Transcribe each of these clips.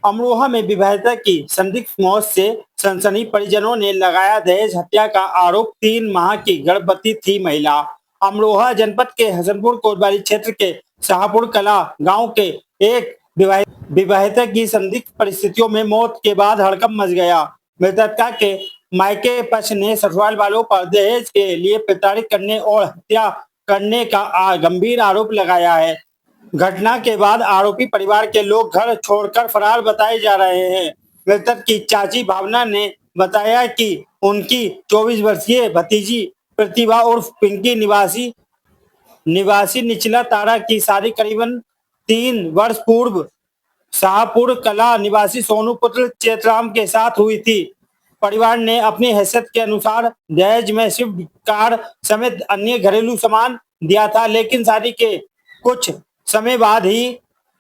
अमरोहा में विवाहिता की संदिग्ध मौत से सनसनी, परिजनों ने लगाया दहेज हत्या का आरोप। 3 माह की गर्भवती थी महिला। अमरोहा जनपद के हसनपुर कोतवाली क्षेत्र के शाहपुर कला गांव के एक विवाहिता की संदिग्ध परिस्थितियों में मौत के बाद हड़कंप मच गया। मृतका के मायके पक्ष ने ससुराल वालों पर दहेज के लिए प्रताड़ित करने और हत्या करने का गंभीर आरोप लगाया है। घटना के बाद आरोपी परिवार के लोग घर छोड़कर फरार बताए जा रहे हैं। मृतक की चाची भावना ने बताया कि उनकी 24 वर्षीय भतीजी प्रतिभा उर्फ पिंकी निवासी निवासी निचला तारा की शादी करीबन 3 वर्ष पूर्व शाहपुर कला निवासी सोनू पुत्र चेतराम के साथ हुई थी। परिवार ने अपनी हैसियत के अनुसार दहेज में स्विफ्ट कार समेत अन्य घरेलू सामान दिया था, लेकिन शादी के कुछ समय बाद ही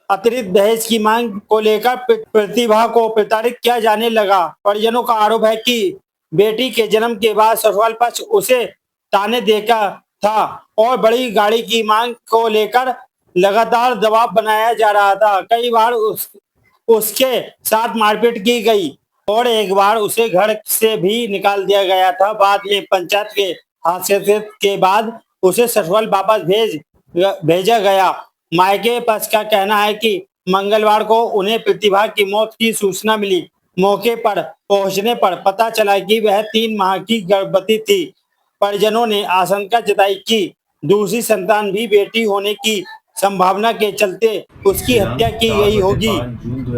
अतिरिक्त दहेज की मांग को लेकर प्रतिभा को प्रताड़ित किया जाने लगा। परिजनों का आरोप है कि बेटी के जन्म के बाद ससुराल पक्ष उसे ताने देता था और बड़ी गाड़ी की मांग को लेकर लगातार दबाव बनाया जा रहा था। कई बार उसके साथ मारपीट की गई और एक बार उसे घर से भी निकाल दिया गया था। बाद में पंचायत के हस्तक्षेप के बाद उसे ससुराल वापस भेजा गया। मायके पक्ष का कहना है कि मंगलवार को उन्हें प्रतिभा की मौत की सूचना मिली। मौके पर पहुंचने पर पता चला कि वह 3 माह की गर्भवती थी। परिजनों ने आशंका जताई कि दूसरी संतान भी बेटी होने की संभावना के चलते उसकी हत्या की गई होगी।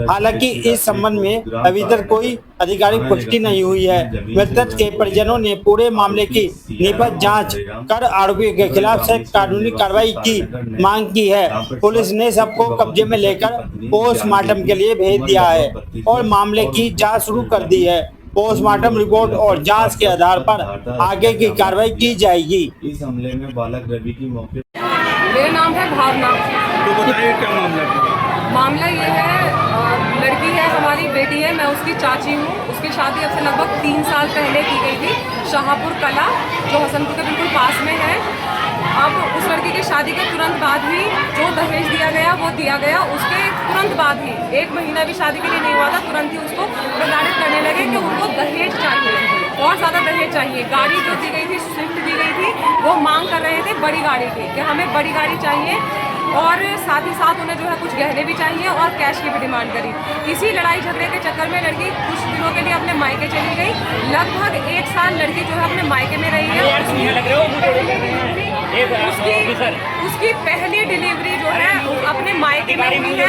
हालांकि इस संबंध में अभी तक कोई आधिकारिक पुष्टि नहीं हुई है। मृतक के परिजनों ने पूरे मामले की निष्पक्ष जांच कर आरोपी के खिलाफ सख्त कानूनी कार्रवाई की मांग की है। पुलिस ने सबको कब्जे में लेकर पोस्टमार्टम के लिए भेज दिया है और मामले की जांच शुरू कर दी है। पोस्टमार्टम रिपोर्ट और जांच के आधार पर आगे की कार्रवाई की जाएगी। इस हमले में बालक रवि की मौके। मेरा नाम है भावना। तो बताइए क्या मामला है? मामला ये है, लड़की है, हमारी बेटी है, मैं उसकी चाची हूँ। उसकी शादी अब से लगभग 3 साल पहले की गई थी शाहपुर कला, जो हसनपुर के बिल्कुल पास में है। अब उस लड़की की शादी के तुरंत बाद ही जो दहेज दिया गया वो दिया गया। उसके तुरंत बाद ही 1 महीना भी शादी के लिए नहीं हुआ था, तुरंत ही उसको प्रताड़ित करने लगे कि उनको दहेज चाहिए और ज़्यादा दहेज चाहिए। गाड़ी जो दी गई थी, स्विफ्ट दी गई थी, वो मांग कर रहे थे बड़ी गाड़ी की कि हमें बड़ी गाड़ी चाहिए और साथ ही साथ उन्हें जो है कुछ गहने भी चाहिए और कैश की भी डिमांड करी। इसी लड़ाई झगड़े के चक्कर में लड़की कुछ दिनों के लिए अपने मायके चली गई। लगभग 1 साल लड़की जो है अपने मायके में रही है। उसकी पहली डिलीवरी जो है अपने मायके में हुई है।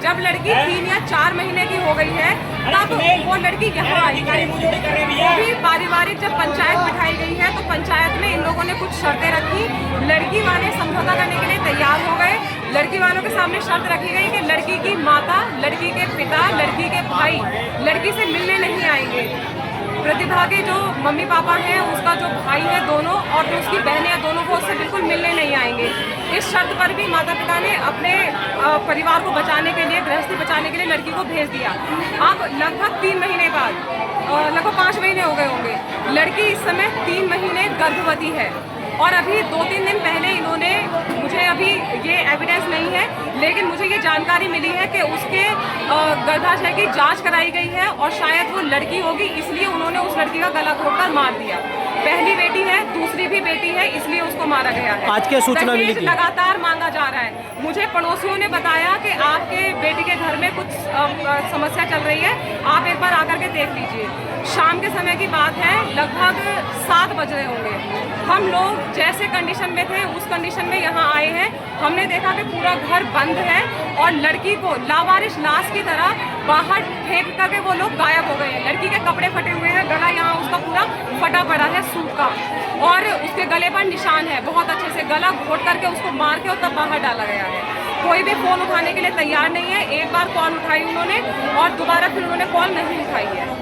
जब लड़की 3 या 4 महीने की हो गई है तब वो लड़की यहाँ आई है। वो भी पारिवारिक जब पंचायत बिठाई गई है तो पंचायत में इन लोगों ने कुछ शर्तें रखी। लड़की वाले समझौता करने के लिए तैयार हो गए। लड़की वालों के सामने शर्त रखी गई कि लड़की की माता, लड़की के पिता, लड़की के भाई लड़की से मिलने नहीं आएंगे। प्रतिभा के जो मम्मी पापा हैं, उसका जो भाई है दोनों और जो उसकी बहनें हैं दोनों, वो उससे बिल्कुल मिलने नहीं आएंगे। इस शर्त पर भी माता पिता ने अपने परिवार को बचाने के लिए, गृहस्थी बचाने के लिए लड़की को भेज दिया। अब लगभग 3 महीने बाद, लगभग 5 महीने हो गए होंगे, लड़की इस समय 3 महीने गर्भवती है। और अभी 2-3 दिन पहले इन्होंने, मुझे अभी ये एविडेंस नहीं है, लेकिन मुझे ये जानकारी मिली है कि उसके गर्भाशय की जांच कराई गई है और शायद वो लड़की होगी, इसलिए उन्होंने उस लड़की का गला घोंटकर मार दिया। पहली बेटी है, दूसरी भी बेटी है, इसलिए उसको मारा गया है। आज क्या सूचना मिली थी? लगातार मांगा जा रहा है। मुझे पड़ोसियों ने बताया कि आपके बेटी के घर में कुछ समस्या चल रही है, आप एक बार आकर के देख लीजिए। शाम के समय की बात है, लगभग 7 बज रहे होंगे। हम लोग जैसे कंडीशन में थे उस कंडीशन में यहाँ आए हैं। हमने देखा कि पूरा घर बंद है और लड़की को लावारिस लाश की तरह बाहर फेंक करके वो लोग गायब हो गए हैं। लड़की के कपड़े फटे हुए हैं, गला यहाँ उसका पूरा फटा पड़ा है सूट का, और उसके गले पर निशान है। बहुत अच्छे से गला घोट करके उसको मार के और तब बाहर डाला गया है। कोई भी फ़ोन उठाने के लिए तैयार नहीं है। एक बार कॉल उठाई उन्होंने और दोबारा फिर उन्होंने कॉल नहीं उठाई है।